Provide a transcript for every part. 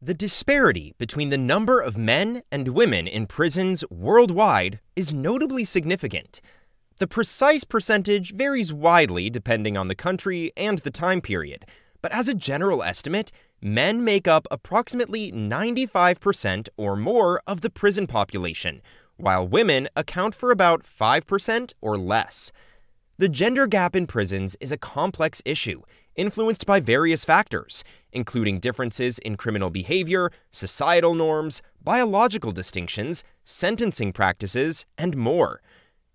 The disparity between the number of men and women in prisons worldwide is notably significant. The precise percentage varies widely depending on the country and the time period, but as a general estimate, men make up approximately 95% or more of the prison population, while women account for about 5% or less. The gender gap in prisons is a complex issue, influenced by various factors, including differences in criminal behavior, societal norms, biological distinctions, sentencing practices, and more.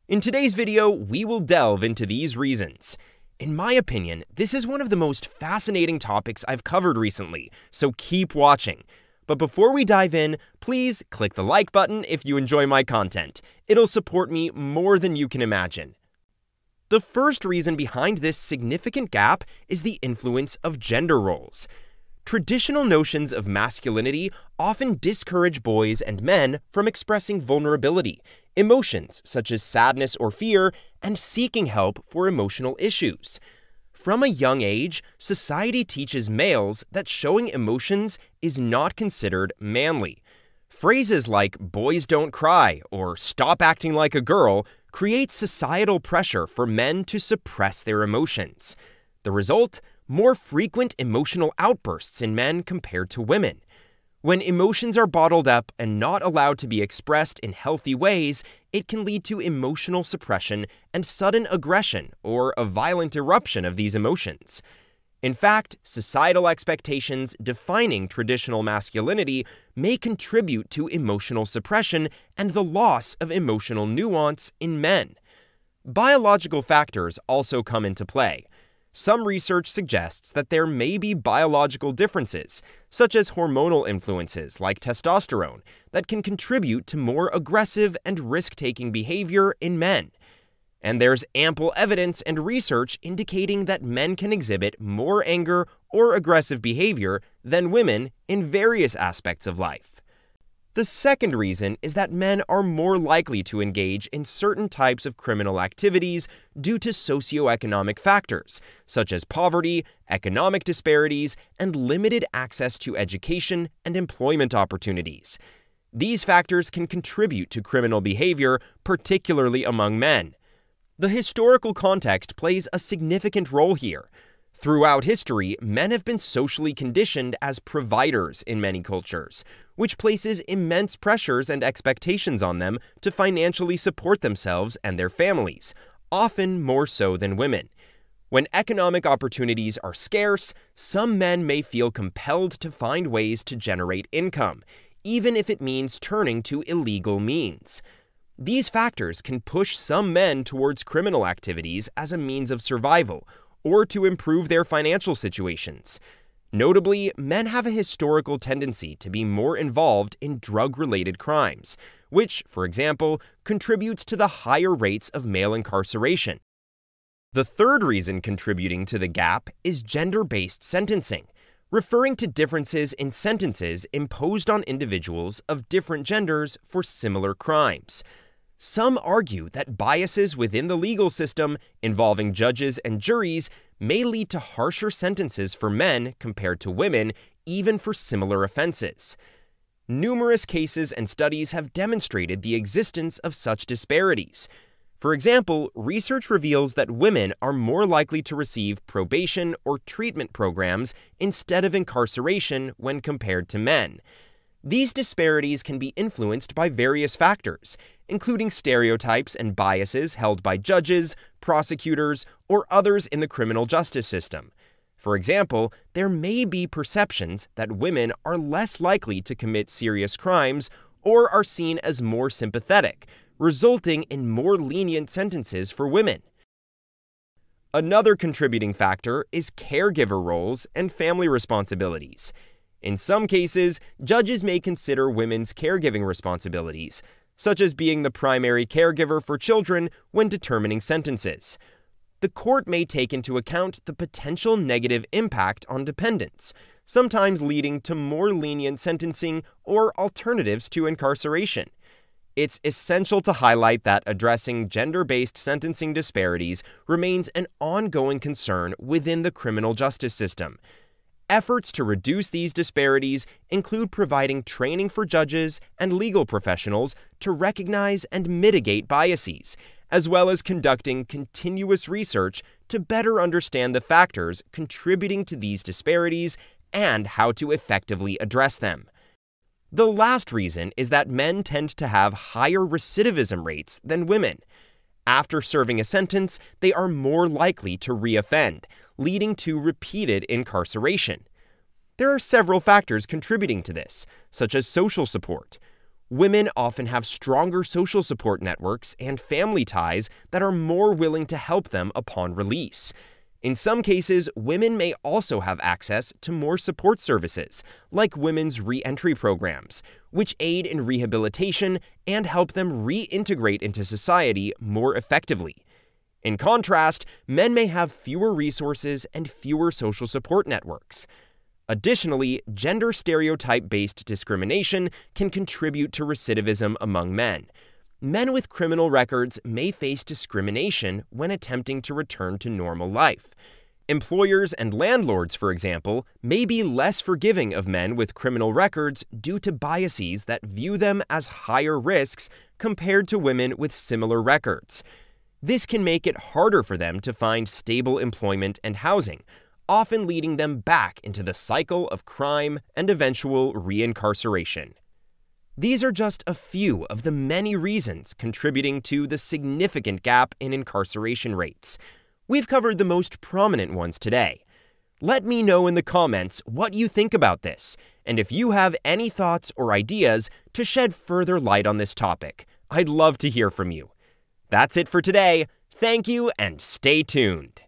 In today's video, we will delve into these reasons. In my opinion, this is one of the most fascinating topics I've covered recently, so keep watching. But before we dive in, please click the like button if you enjoy my content. It'll support me more than you can imagine. The first reason behind this significant gap is the influence of gender roles. Traditional notions of masculinity often discourage boys and men from expressing vulnerability, emotions such as sadness or fear, and seeking help for emotional issues. From a young age, society teaches males that showing emotions is not considered manly. Phrases like "boys don't cry" or "stop acting like a girl" create societal pressure for men to suppress their emotions. The result? More frequent emotional outbursts in men compared to women. When emotions are bottled up and not allowed to be expressed in healthy ways, it can lead to emotional suppression and sudden aggression or a violent eruption of these emotions. In fact, societal expectations defining traditional masculinity may contribute to emotional suppression and the loss of emotional nuance in men. Biological factors also come into play. Some research suggests that there may be biological differences, such as hormonal influences like testosterone, that can contribute to more aggressive and risk-taking behavior in men. And there's ample evidence and research indicating that men can exhibit more anger or aggressive behavior than women in various aspects of life. The second reason is that men are more likely to engage in certain types of criminal activities due to socioeconomic factors, such as poverty, economic disparities, and limited access to education and employment opportunities. These factors can contribute to criminal behavior, particularly among men. The historical context plays a significant role here. Throughout history, men have been socially conditioned as providers in many cultures, which places immense pressures and expectations on them to financially support themselves and their families, often more so than women. When economic opportunities are scarce, some men may feel compelled to find ways to generate income, even if it means turning to illegal means. These factors can push some men towards criminal activities as a means of survival or to improve their financial situations. Notably, men have a historical tendency to be more involved in drug-related crimes, which, for example, contributes to the higher rates of male incarceration. The third reason contributing to the gap is gender-based sentencing, referring to differences in sentences imposed on individuals of different genders for similar crimes. Some argue that biases within the legal system involving judges and juries may lead to harsher sentences for men compared to women, even for similar offenses. Numerous cases and studies have demonstrated the existence of such disparities. For example, research reveals that women are more likely to receive probation or treatment programs instead of incarceration when compared to men. These disparities can be influenced by various factors, including stereotypes and biases held by judges, prosecutors, or others in the criminal justice system. For example, there may be perceptions that women are less likely to commit serious crimes or are seen as more sympathetic, resulting in more lenient sentences for women. Another contributing factor is caregiver roles and family responsibilities. In some cases, judges may consider women's caregiving responsibilities, such as being the primary caregiver for children when determining sentences. The court may take into account the potential negative impact on dependents, sometimes leading to more lenient sentencing or alternatives to incarceration. It's essential to highlight that addressing gender-based sentencing disparities remains an ongoing concern within the criminal justice system. Efforts to reduce these disparities include providing training for judges and legal professionals to recognize and mitigate biases, as well as conducting continuous research to better understand the factors contributing to these disparities and how to effectively address them. The last reason is that men tend to have higher recidivism rates than women. After serving a sentence, they are more likely to reoffend, leading to repeated incarceration. There are several factors contributing to this, such as social support. Women often have stronger social support networks and family ties that are more willing to help them upon release. In some cases, women may also have access to more support services, like women's re-entry programs, which aid in rehabilitation and help them reintegrate into society more effectively. In contrast, men may have fewer resources and fewer social support networks. Additionally, gender stereotype-based discrimination can contribute to recidivism among men. Men with criminal records may face discrimination when attempting to return to normal life. Employers and landlords, for example, may be less forgiving of men with criminal records due to biases that view them as higher risks compared to women with similar records. This can make it harder for them to find stable employment and housing, often leading them back into the cycle of crime and eventual reincarceration. These are just a few of the many reasons contributing to the significant gap in incarceration rates. We've covered the most prominent ones today. Let me know in the comments what you think about this, and if you have any thoughts or ideas to shed further light on this topic. I'd love to hear from you. That's it for today. Thank you, and stay tuned.